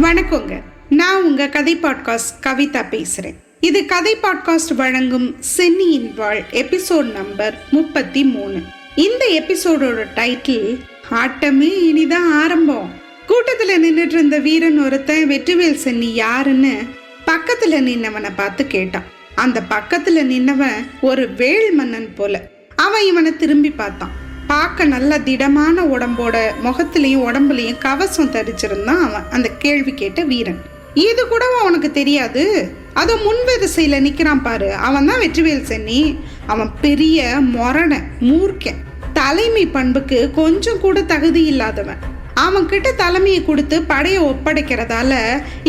வணக்கங்க. நான் உங்க கதை பாட்காஸ்ட் கவிதா பேசுறேன். இது கதை பாட்காஸ்ட் வழங்கும் சென்னியின் வாழ் எபிசோட் நம்பர் 33. இந்த எபிசோடோட டைட்டில் ஆட்டமே இனிதான் ஆரம்பம். கூட்டத்துல நின்றுட்டு இருந்த வீரன் ஒருத்தன் வெற்றிவேல் சென்னி யாருன்னு பக்கத்துல நின்னவனை பார்த்து கேட்டான். அந்த பக்கத்துல நின்னவன் ஒரு வேள் மன்னன் போல. அவன் இவனை திரும்பி பார்த்தான். பார்க்க நல்ல திடமான உடம்போட முகத்திலையும் உடம்புலையும் கவசம் தரிச்சிருந்தான் அவன் அந்த கேள்வி கேட்ட வீரன். இது கூட அவனுக்கு தெரியாது. அதோ முன்வரிசையில நிக்கிறான் பாரு, அவன் தான் வெற்றிவேல் சென்னி. அவன் பெரிய மொரண மூர்க்கன், தலைமை பண்புக்கு கொஞ்சம் கூட தகுதி இல்லாதவன். அவன் கிட்ட தலைமையை கொடுத்து படையை ஒப்படைக்கிறதால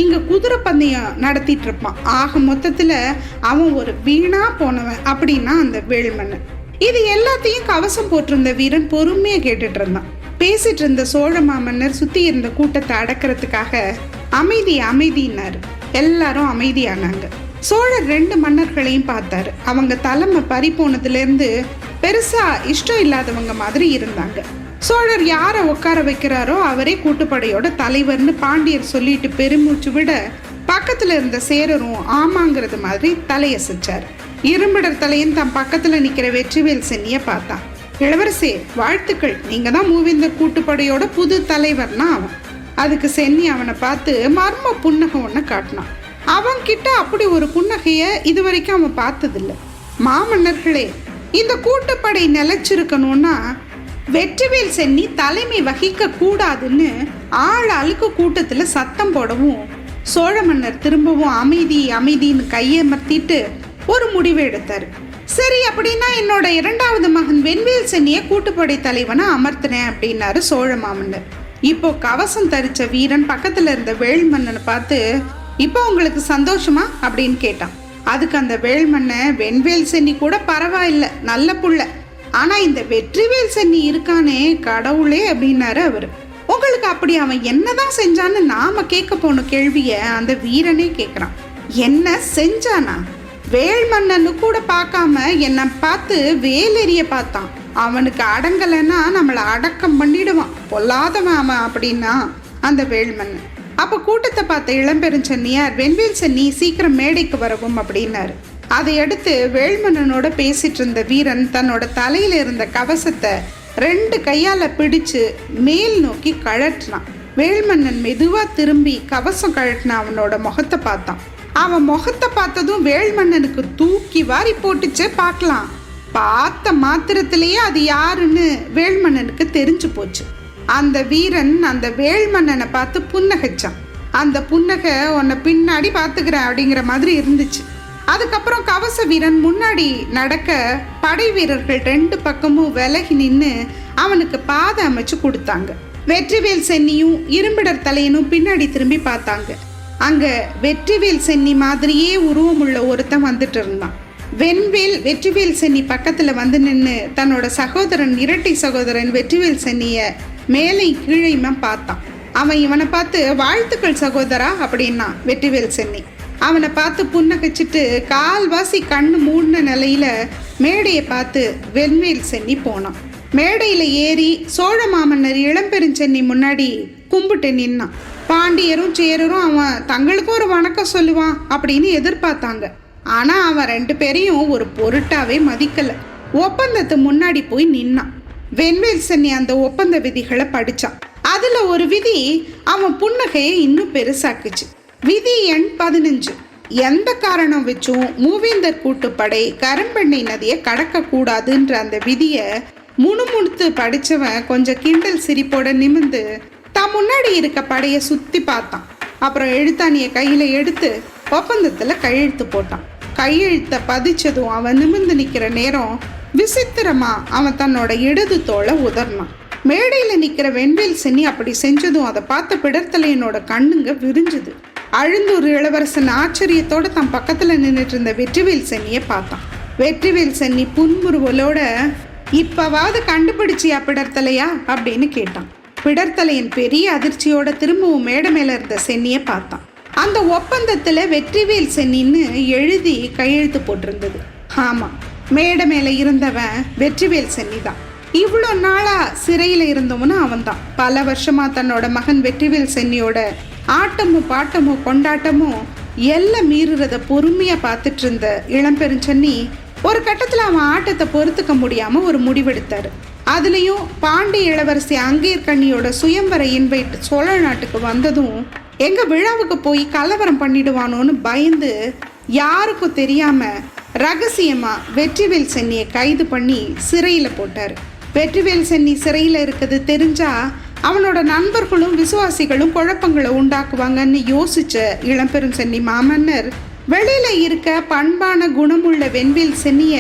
இங்க குதிரை பந்தயம் நடத்திட்டு இருப்பான். ஆக மொத்தத்துல அவன் ஒரு வீணா போனவன் அப்படின்னா அந்த வேள்மன்னன். இது எல்லாத்தையும் கவசம் போட்டிருந்த வீரன் பொறுமையா கேட்டுட்டு இருந்தான். பேசிட்டு இருந்த சோழ மாமன்னர் சுத்தி இருந்த கூட்டத்தை அடக்கிறதுக்காக அமைதி அமைதினாரு. எல்லாரும் அமைதியானாங்க. சோழர் 2 மன்னர்களையும் பார்த்தாரு. அவங்க தலைமை பறி போனதுல இருந்து பெருசா இஷ்டம் இல்லாதவங்க மாதிரி இருந்தாங்க. சோழர் யாரை உட்கார வைக்கிறாரோ அவரே கூட்டுப்படையோட தலைவர்னு பாண்டியர் சொல்லிட்டு பெருமூச்சு விட பக்கத்துல இருந்த சேரரும் ஆமாங்கிறது மாதிரி தலையசைச்சாரு. இரும்பிடர் தலையின் தம் பக்கத்துல நிக்கிற வெற்றிவேல் சென்னிய பார்த்தான். இளவரசே, வாழ்த்துக்கள், நீங்க தான் மூவேந்தர் கூட்டுப்படையோட புது தலைவர்னா அவன். அதுக்கு சென்னி அவனை பார்த்து மர்ம புன்னகை ஒண்ணு காட்டினான். அவன் கிட்ட அப்படி ஒரு புன்னகைய இதுவரைக்கும் அவன் பார்த்ததில்லை. மாமன்னர்களே, இந்த கூட்டுப்படை நிலைச்சிருக்கணும்னா வெற்றிவேல் சென்னி தலைமை வகிக்க கூடாதுன்னு ஆளாளுக்கு கூட்டத்துல சத்தம் போடவும் சோழ மன்னர் திரும்பவும் அமைதி அமைதின்னு கையமர்த்திட்டு ஒரு முடிவு எடுத்தாரு. சரி, அப்படின்னா என்னோட 2வது மகன் வெண்வேல் சென்னிய கூட்டுப்படை தலைவனை அமர்த்தினேன் அப்படின்னாரு சோழ மாமன்னர். இப்போ கவசம் தரிச்ச வீரன் பக்கத்துல இருந்த வேள்மன்னனை பார்த்து, இப்போ உங்களுக்கு சந்தோஷமா அப்படின்னு கேட்டான். அதுக்கு அந்த வேள்மன்னன், வெண்வேல் சென்னி கூட பரவாயில்ல, நல்ல புள்ள, ஆனா இந்த வெற்றிவேல் சென்னி இருக்கானே கடவுளே அப்படின்னாரு அவரு. உங்களுக்கு அப்படி அவன் என்னதான் செஞ்சான்னு நாம கேட்க போன கேள்விய அந்த வீரனே கேட்கிறான். என்ன செஞ்சானா? வேள்மன்னனு கூட பார்க்காம என்னை பார்த்து வேலெறிய பார்த்தான். அவனுக்கு அடங்கலைன்னா நம்மளை அடக்கம் பண்ணிடுவான், பொல்லாதவன் அவன் அப்படின்னா அந்த வேள்மன்னன். அப்ப கூட்டத்தை பார்த்த இளம்பெருஞ்சென்னியார், வெண்வேல் சென்னி சீக்கிரம் மேடைக்கு வரவும் அப்படின்னாரு. அதை அடுத்து வேள்மன்னனோட பேசிட்டு இருந்த வீரன் தன்னோட தலையில இருந்த கவசத்தை 2 கையால பிடிச்சு மேல் நோக்கி கழற்றினான். வேள்மன்னன் மெதுவா திரும்பி கவசம் கழட்டின அவனோட முகத்தை பார்த்தான். அவன் முகத்தை பார்த்ததும் வேள்மன்னனுக்கு தூக்கி வாரி போட்டுச்சே பார்க்கலாம். பார்த்த மாத்திரத்திலேயே அது யாருன்னு வேள்மன்னனுக்கு தெரிஞ்சு போச்சு. அந்த வீரன் அந்த வேள்மன்னனை பார்த்து புன்னகைச்சான். அந்த புன்னகை உன்னை பின்னாடி பார்த்துக்கிறேன் அப்படிங்கிற மாதிரி இருந்துச்சு. அதுக்கப்புறம் கவச வீரன் முன்னாடி நடக்க படை வீரர்கள் 2 பக்கமும் விலகி நின்று அவனுக்கு பாதை அமைச்சு கொடுத்தாங்க. வெற்றிவேல் சென்னியும் இரும்பிடர் தலையனும் பின்னாடி திரும்பி பார்த்தாங்க. அங்க வெற்றிவேல் சென்னி மாதிரியே உருவமுள்ள ஒருத்தன் வந்துட்டு இருந்தான். வெற்றிவேல் சென்னி பக்கத்துல வந்து நின்று தன்னோட சகோதரன், இரட்டை சகோதரன் வெற்றிவேல் சென்னிய மேலே கீழையுமா பார்த்தான். அவன் இவனை பார்த்து, வாழ்த்துக்கள் சகோதரா அப்படின்னா வெற்றிவேல் சென்னி. அவனை பார்த்து புன்னகைச்சிட்டு கால்வாசி கண்ணு மூடின நிலையில மேடையை பார்த்து வெண்வேல் சென்னி போனான். மேடையில ஏறி சோழ மாமன்னர் இளம்பெருஞ்சென்னி முன்னாடி கும்பிட்டு நின்னான். பாண்டியரும் சேரரும் அவன் தங்களுக்கும் ஒரு வணக்கம் சொல்லுவான் அப்படின்னு எதிர்பார்த்தாங்க. ஆனா அவன் 2 பேரையும் ஒரு பொருட்டாவே மதிக்கல. ஒப்பந்தத்து முன்னாடி போய் நின்னான். வெண்வேல் சென்னி அந்த ஒப்பந்த விதிகளை படிச்சான். அதுல ஒரு விதி அவன் புன்னகையை இன்னும் பெருசாக்குச்சு. விதி எண் 15. எந்த காரணம் வச்சும் மூவேந்தர் கூட்டுப்படை கரும்பெண்ணை நதியை கடக்க கூடாதுன்ற அந்த விதிய முணுமுணுத்து படிச்சவன் கொஞ்சம் கிண்டல் சிரிப்போட நிமிர்ந்து தான் முன்னாடி இருக்க படைய சுத்தி பார்த்தான். அப்புறம் எழுத்தாணிய கையில எடுத்து ஒப்பந்தத்துல கையெழுத்து போட்டான். கையெழுத்த பதிச்சதும் அவன் நிமிர்ந்து நிக்கிற நேரம் விசித்திரமா அவன் தன்னோட இடது தோளை உதர்னான். மேடையில நிக்கிற வெண்வேல் சென்னி அப்படி செஞ்சதும் அதை பார்த்த பிடர்த்தலையனோட கண்ணுங்க விரிஞ்சுது. அழுந்தூர் இளவரசன் ஆச்சரியத்தோட தன் பக்கத்துல நின்றுட்டு இருந்த வெற்றிவேல் சென்னிய பார்த்தான். வெற்றிவேல் சென்னி புன்முறுவலோட, இப்பவாவது கண்டுபிடிச்சியா பிடர்த்தலையா அப்படின்னு கேட்டான். பிடர்த்தலையன் பெரிய அதிர்ச்சியோட திரும்பவும் மேடை மேல இருந்த சென்னிய பார்த்தான். அந்த ஒப்பந்தத்துல வெற்றிவேல் சென்னின்னு எழுதி கையெழுத்து போட்டிருந்தது. ஆமா, மேடை மேல இருந்தவன் வெற்றிவேல் சென்னி தான். இவ்வளோ நாளா சிறையில இருந்தவனும் அவன் தான். பல வருஷமா தன்னோட மகன் வெற்றிவேல் சென்னியோட ஆட்டமும் பாட்டமும் கொண்டாட்டமும் எல்லாம் மீறுறத பொறுமையா பார்த்துட்டு இருந்த இளம்பெருஞ்சென்னி ஒரு கட்டத்துல அவன் ஆட்டத்தை பொறுத்துக்க முடியாம ஒரு முடிவெடுத்தாரு. அதுலயும் பாண்டிய இளவரசி அங்கேற்கண்ணியோட சுயம்பர இன்வைட் சோழ நாட்டுக்கு வந்ததும் எங்க விழாவுக்கு போய் கலவரம் பண்ணிடுவானோன்னு பயந்து யாருக்கும் தெரியாம ரகசியமா வெற்றிவேல் சென்னியை கைது பண்ணி சிறையில போட்டாரு. வெற்றிவேல் சென்னி சிறையில இருக்குது தெரிஞ்சா அவனோட நண்பர்களும் விசுவாசிகளும் குழப்பங்களை உண்டாக்குவாங்கன்னு யோசிச்ச இளம்பெருஞ்சென்னி மாமன்னர் வெளியில இருக்க பண்பான குணமுள்ள வெண்வேல் சென்னிய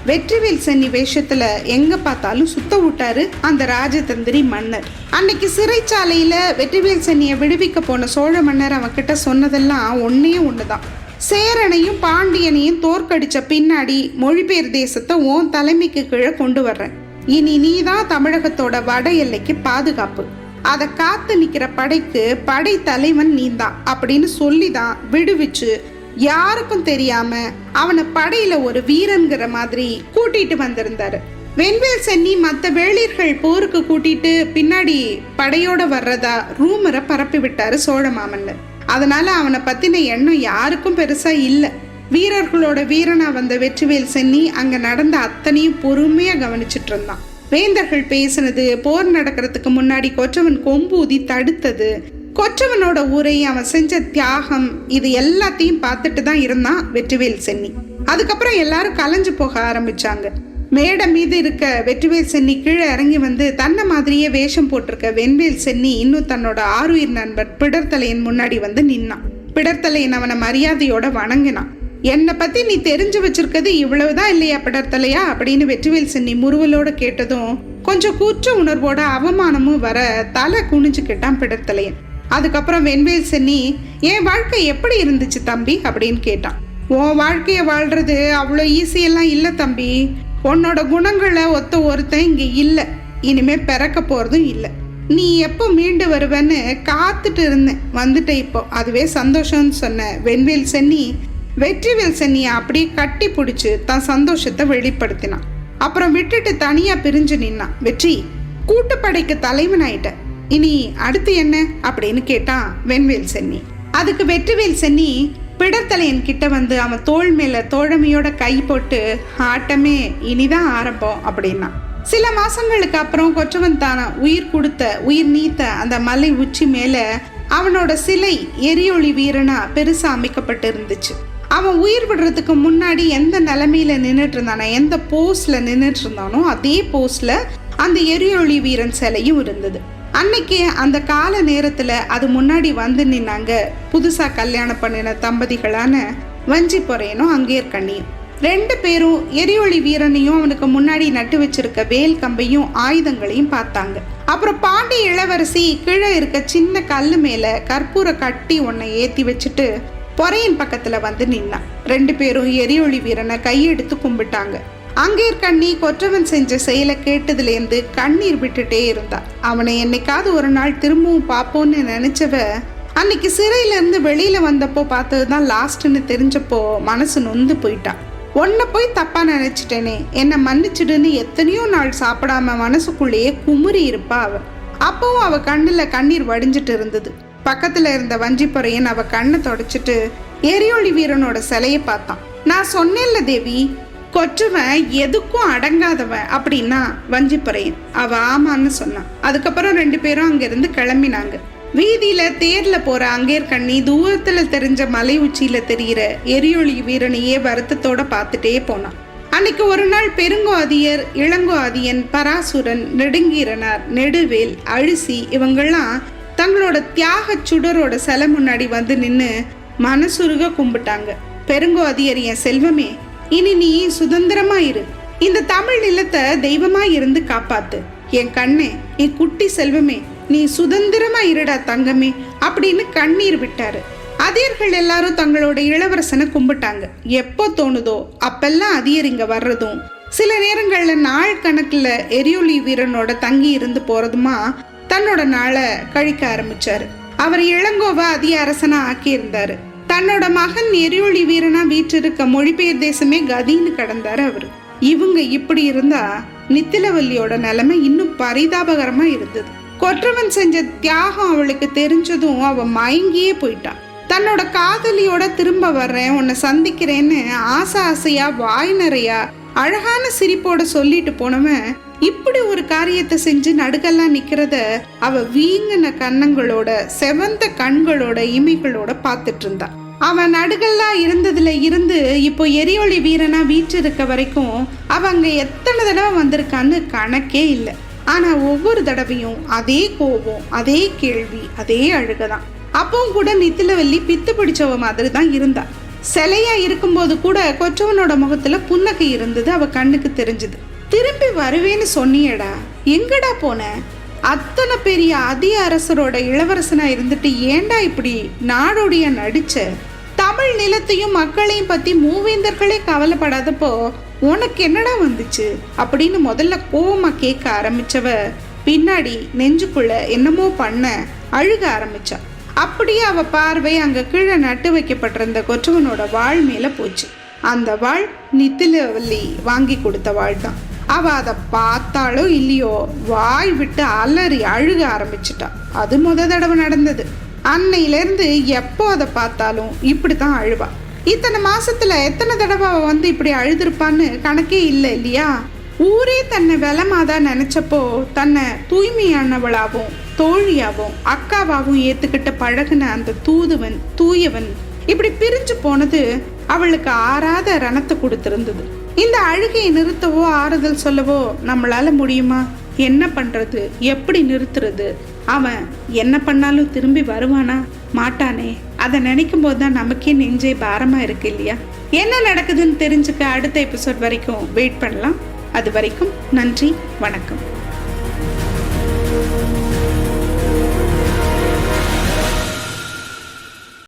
வெற்றிவேல் சென்னி வேஷத்துல எங்க பார்த்தாலும் சுத்த விட்டாரு அந்த ராஜதந்திரி மன்னர். அன்னைக்கு சிறைச்சாலையில வெற்றிவேல் சென்னியை விடுவிக்க போன சோழ மன்னர் அவன்கிட்ட சொன்னதெல்லாம் ஒண்ணுதான். சேரனையும் பாண்டியனையும் தோற்கடிச்ச பின்னாடி மொழிபெயர் தேசத்தை உன் தலைமைக்கு கீழே கொண்டு வர்றேன். இனி நீதான் தமிழகத்தோட வட எல்லைக்கு பாதுகாப்பு. அதை காத்து நிக்கிற படைக்கு படை தலைவன் நீந்தான் அப்படின்னு சொல்லிதான் விடுவிச்சு யாருக்கும் தெரியாம அவனை படையில ஒரு வீரன்கிற மாதிரி கூட்டிட்டு வந்திருந்தாரு. வெண்வேல் சென்னி மற்ற வேளிர்கள் போருக்கு கூட்டிட்டு பின்னாடி படையோட வர்றதா ரூமரை பரப்பி விட்டாரு சோழ மாமன்னர். அதனால அவனை பத்தின எண்ணம் யாருக்கும் பெருசா இல்லை. வீரர்களோட வீரனா வந்த வெற்றிவேல் சென்னி அங்க நடந்த அத்தனையும் பொறுமையா கவனிச்சுட்டு இருந்தான். வேந்தர்கள் பேசினது, போர் நடக்கிறதுக்கு முன்னாடி கொற்றவன் கொம்பூதி தடுத்தது, கொற்றவனோட ஊரை அவன் செஞ்ச தியாகம், இது எல்லாத்தையும் பார்த்துட்டு தான் இருந்தான் வெற்றிவேல் சென்னி. அதுக்கப்புறம் எல்லாரும் கலைஞ்சு போக ஆரம்பிச்சாங்க. மேடை மீது இருக்க வெற்றிவேல் சென்னி கீழே இறங்கி வந்து தன்னை மாதிரியே வேஷம் போட்டிருக்க வெண்வேல் சென்னி இன்னும் தன்னோட ஆருயிர் நண்பர் பிடர்த்தலையன் முன்னாடி வந்து நின்னான். பிடர்த்தலையன் அவனை மரியாதையோட வணங்கினான். என்னை பத்தி நீ தெரிஞ்சு வச்சிருக்கிறது இவ்வளவுதான் இல்லையா பிடர்த்தலையா அப்படின்னு வெற்றிவேல் சென்னி முறுவலோட கேட்டதும் கொஞ்சம் கூற்ற உணர்வோட அவமானமும் வர தலை குனிஞ்சுக்கிட்டான் பிடர்த்தலையன். அதுக்கப்புறம் வெண்வேல் சென்னி, என் வாழ்க்கை எப்படி இருந்துச்சு தம்பி அப்படின்னு கேட்டான். உன் வாழ்க்கைய வாழ்றது அவ்வளோ ஈஸியெல்லாம் இல்லை தம்பி. உன்னோட குணங்களை ஒத்த ஒருத்தன் இங்க இல்லை, இனிமே பிறக்க போறதும் இல்லை. நீ எப்போ மீண்டு வருவேன்னு காத்துட்டு இருந்தேன், வந்துட்ட இப்போ, அதுவே சந்தோஷம்னு சொன்ன வெண்வேல் சென்னி வெற்றிவேல் சென்னியை அப்படியே கட்டி பிடிச்சு தன் சந்தோஷத்தை வெளிப்படுத்தினான். அப்புறம் விட்டுட்டு தனியா பிரிஞ்சு நின்னான். வெற்றி, கூட்டுப்படைக்கு தலைவன் ஆயிட்ட, இனி அடுத்து என்ன அப்படின்னு கேட்டான் வெண்வேல் சென்னி. அதுக்கு வெற்றிவேல் சென்னி பிடர்த்தலையன் கிட்ட வந்து அவன் தோள் மேல தோழமையோட கை போட்டு, ஆட்டமே இனிதான் ஆரம்பம் அப்படின்னா. சில மாசங்களுக்கு அப்புறம் கொற்றவன் தான உயிர் நீத்த அந்த மலை உச்சி மேல அவனோட சிலை எரிஒளி வீரனா பெருசா அமைக்கப்பட்டு இருந்துச்சு. அவன் உயிர் விடுறதுக்கு முன்னாடி எந்த நிலைமையில நின்றுட்டு இருந்தானோ, எந்த போஸ்ல நின்றுட்டு இருந்தானோ அதே போஸ்ல அந்த எரிஒளி வீரன் சிலையும் இருந்தது. அன்னைக்கு அந்த கால நேரத்துல அது முன்னாடி வந்து நின்னாங்க புதுசா கல்யாணம் பண்ணின தம்பதிகளான வஞ்சிப்பொறையனும் அங்கேற்கண்ணியும். 2 பேரும் எரிஒளி வீரனையும் அவனுக்கு முன்னாடி நட்டு வச்சிருக்க வேல் கம்பையும் ஆயுதங்களையும் பார்த்தாங்க. அப்புறம் பாண்டிய இளவரசி கீழே இருக்க சின்ன கல்லு மேல கற்பூர கட்டி ஒன்னை ஏத்தி வச்சுட்டு பொறையின் பக்கத்துல வந்து நின்னான். 2 பேரும் எரிஒளி வீரனை கையெடுத்து கும்பிட்டாங்க. அங்கேற்கண்ணி கொற்றவன் செஞ்ச செயலை கேட்டதுலேருந்து கண்ணீர் விட்டுட்டே இருந்தா. அவனை என்னைக்காவது ஒரு நாள் திரும்பவும் பார்ப்போன்னு நினைச்சவ அன்னைக்கு சிறையிலேருந்து வெளியில வந்தப்போ பார்த்ததுதான் லாஸ்ட்னு தெரிஞ்சப்போ மனசு நொந்து போயிட்டான். உன்னை போய் தப்பா நினைச்சிட்டேனே, என்னை மன்னிச்சிடுன்னு எத்தனையோ நாள் சாப்பிடாம மனசுக்குள்ளேயே குமுறி இருப்பா அவ. அப்பவும் அவ கண்ணுல கண்ணீர் வடிஞ்சிட்டு இருந்தது. பக்கத்துல இருந்த வஞ்சிப்பொறையன் அவ கண்ணை தொடச்சிட்டு எரிஒளி வீரனோட சிலையை பார்த்தான். நான் சொன்னேன்ல தேவி, கொற்றவன் எதுக்கும் அடங்காதவன் அப்படின்னா வஞ்சிப்பொறையன். அவ ஆமான்னு சொன்னான். அதுக்கப்புறம் 2 பேரும் அங்கிருந்து கிளம்பினாங்க. வீதியில தேர்ல போற அங்கேற்கண்ணி தூரத்துல தெரிஞ்ச மலை உச்சியில தெரிகிற எரிஒளி வீரனையே வருத்தத்தோட பார்த்துட்டே போனான். அன்னைக்கு ஒரு நாள் பெருங்கோ ஆதியர், இளங்கோ ஆதியன், பராசுரன், நெடுங்கீரனார், நெடுவேல், அழிசி இவங்கெல்லாம் தங்களோட தியாக சுடரோட சிலை முன்னாடி வந்து நின்று மனசுருக கும்பிட்டாங்க. பெருங்கோ ஆதியர், என் செல்வமே, இனி நீ சுதந்திரமா இரு, இந்த தமிழ் நிலத்தை தெய்வமா இருந்து காப்பாத்து, என் கண்ணே, என் குட்டி செல்வமே, நீ சுதந்திரமா இருடா தங்கமே அப்படின்னு கண்ணீர் விட்டாரு. அதியர்கள் எல்லாரும் தங்களோட இளவரசனை கும்பிட்டாங்க. எப்போ தோணுதோ அப்பெல்லாம் அதியர் இங்க வர்றதும், சில நேரங்கள்ல நாள் கணக்குல எரிஒளி வீரனோட தங்கி இருந்து போறதுமா தன்னோட நாளை கழிக்க ஆரம்பிச்சாரு. அவர் இளங்கோவை அதிக அரசனா ஆக்கி இருந்தாரு. தன்னோட மகன் எரிஒளி வீரனா வீற்றிருக்க மொழிபெயர் தேசமே கதின்னு கடந்தாரு அவரு. இவங்க இப்படி இருந்தா நித்திலவல்லியோட நிலைமை இன்னும் பரிதாபகரமா இருந்தது. கொற்றவன் செஞ்ச தியாகம் அவளுக்கு தெரிஞ்சதும் அவ மயங்கியே போயிட்டான். தன்னோட காதலியோட திரும்ப வர்றேன், உன்னை சந்திக்கிறேன்னு ஆசையா வாய் நிறையா அழகான சிரிப்போட சொல்லிட்டு போனவன் இப்படி ஒரு காரியத்தை செஞ்சு நடுக்கெல்லாம் நிக்கிறத அவ வீங்கின கண்ணங்களோட செவந்த கண்களோட இமைகளோட பார்த்துட்டு இருந்தான். அவன் நடுகல்லா இருந்ததுல இருந்து இப்போ எரியோளி வீரனா வீற்றிருக்க வரைக்கும் அவங்க எத்தனை தடவை வந்திருக்கான்னு கணக்கே இல்லை. ஆனா ஒவ்வொரு தடவையும் அதே கோபம், அதே கேள்வி, அதே அழுகதான். அப்பவும் கூட நித்திலவல்லி பித்து பிடிச்சவ மாதிரி தான் இருந்தா. சிலையா இருக்கும்போது கூட கொற்றவனோட முகத்துல புன்னகை இருந்தது, அவ கண்ணுக்கு தெரிஞ்சது. திரும்பி வருவேன்னு சொன்னியடா, எங்கடா போன? அத்தனை பெரிய அதி அரசரோட இளவரசனா இருந்துட்டு ஏண்டா இப்படி நாடோடியா நடிச்ச? தமிழ் நிலத்தையும் மக்களையும் பத்தி மூவேந்தர்களே கவலைப்படாதப்போ உனக்கு என்னடா வந்துச்சு அப்படின்னு முதல்ல கோவமா கேட்க ஆரம்பிச்சவ பின்னாடி நெஞ்சுக்குள்ள என்னமோ பண்ண அழுக ஆரம்பிச்சா. அப்படியே அவ பார்வை அங்க கீழே நட்டு வைக்கப்பட்டிருந்த கொற்றவனோட வாழ் மேல போச்சு. அந்த வாழ் நித்திலவல்லி வாங்கி கொடுத்த வாழ் தான். அவ அதை பார்த்தாலோ இல்லையோ வாய் விட்டு அலறி அழுக ஆரம்பிச்சிட்டா. அது தடவை நடந்தது. அன்னையிலேருந்து எப்போ அதை பார்த்தாலும் இப்படித்தான் அழுவா. இத்தனை மாசத்துல எத்தனை தடவை அவ வந்து இப்படி அழுதுருப்பான்னு கணக்கே இல்லை இல்லையா? ஊரே தன்னை விலமாதா நினைச்சப்போ தன்னை தூய்மையானவளாவும் தோழியாவும் அக்காவாவும் ஏத்துக்கிட்ட பழகுன அந்த தூயவன் இப்படி பிரிஞ்சு போனது அவளுக்கு ஆறாத ரணத்தை கொடுத்திருந்தது. இந்த அழுகையை நிறுத்தவோ ஆறுதல் சொல்லவோ நம்மளால முடியுமா? என்ன பண்றது? எப்படி நிறுத்துறது? அவன் என்ன பண்ணாலும் திரும்பி வருவானா? மாட்டானே. அதை நினைக்கும் போதுதான் நமக்கே நெஞ்சே பாரமா இருக்கு இல்லையா? என்ன நடக்குதுன்னு தெரிஞ்சுக்க அடுத்த எபிசோட் வரைக்கும் வெயிட் பண்ணலாம். அது வரைக்கும் நன்றி, வணக்கம்.